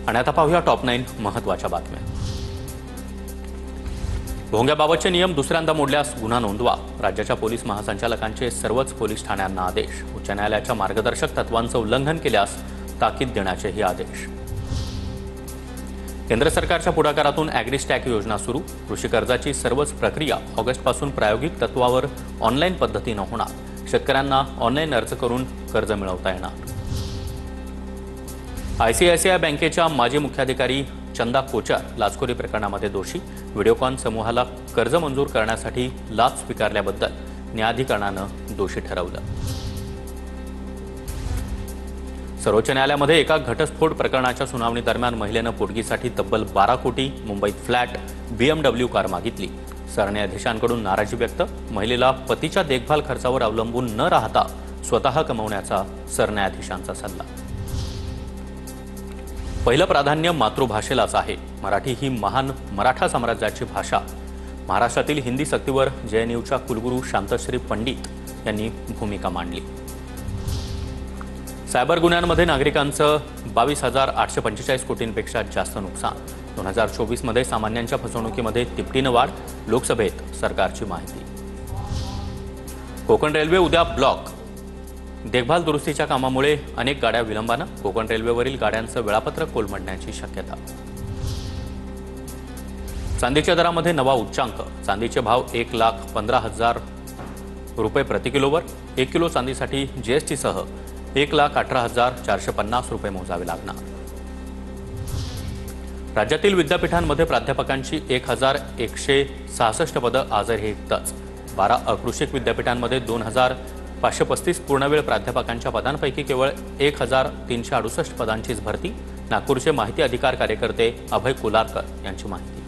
आणि आता पाहूया टॉप 9 महत्त्वाच्या बातम्या। भोंग्याबाबतचे नियम दुसऱ्यांदा मोडल्यास गुन्हा नोंदवा। राज्याच्या पोलीस महासंचालकांचे सर्वच पोलीस ठाण्यांना आदेश। उच्च न्यायालयाच्या मार्गदर्शक तत्वांचं उल्लंघन केल्यास ताकीद देण्याचेही आदेश। केंद्र सरकारच्या पुढाकारातून ॲग्रीस्टॅक योजना सुरू। कृषी कर्जाची सर्वच प्रक्रिया ऑगस्टपासून प्रायोगिक तत्वावर ऑनलाईन पद्धतीने होणार। शेतकऱ्यांना ऑनलाईन अर्ज करून कर्ज मिळवता येणार। आयसीआयसीआय बँकेच्या माजी मुख्याधिकारी चंदा कोचर लाचखोरी प्रकरणामध्ये दोषी। व्हिडिओकॉन समूहाला कर्ज मंजूर करण्यासाठी लाच स्वीकारल्याबद्दल न्यायाधिकरणानं दोषी ठरवलं। सर्वोच्च न्यायालयामध्ये एका घटस्फोट प्रकरणाच्या सुनावणी दरम्यान महिलेनं पोटगीसाठी तब्बल 12 कोटी मुंबईत फ्लॅट BMW कार मागितली। सरन्यायाधीशांकडून नाराजी व्यक्त। महिलेला पतीच्या देखभाल खर्चावर अवलंबून न राहता स्वतः कमवण्याचा सरन्यायाधीशांचा सल्ला। पहिलं प्राधान्य मातृभाषेलाच आहे। मराठी ही महान मराठा साम्राज्याची भाषा। महाराष्ट्रातील हिंदी सक्तीवर JNUच्या कुलगुरू शांतश्री पंडित यांनी भूमिका मांडली। सायबर गुन्ह्यांमध्ये नागरिकांचं 22,845 कोटींपेक्षा जास्त नुकसान। 2024 मध्ये सामान्यांच्या फसवणुकीमध्ये तिपटीनं वाढ। लोकसभेत सरकारची माहिती। कोकण रेल्वे उद्या ब्लॉक। देखभाल दुरुस्तीच्या कामामुळे अनेक गाड्या विलंबानं। कोकण रेल्वेवरील गाड्यांचं वेळापत्रक कोलमडण्याची शक्यता। चांदीच्या दरामध्ये नवा उच्चांक। चांदीचे भाव 1,15,000 रुपये प्रति किलोवर। 1 किलो चांदीसाठी GST सह 1,18,450 रुपये मोजावे लागणार। राज्यातील विद्यापीठांमध्ये प्राध्यापकांची 1,166 पदं आजही रिक्तच। 12 अकृषिक विद्यापीठांमध्ये 2,535 पूर्णवेळ प्राध्यापकांच्या पदांपैकी केवळ 1,368 पदांचीच भरती। नागपूरचे माहिती अधिकार कार्यकर्ते अभय कोलारकर यांची माहिती।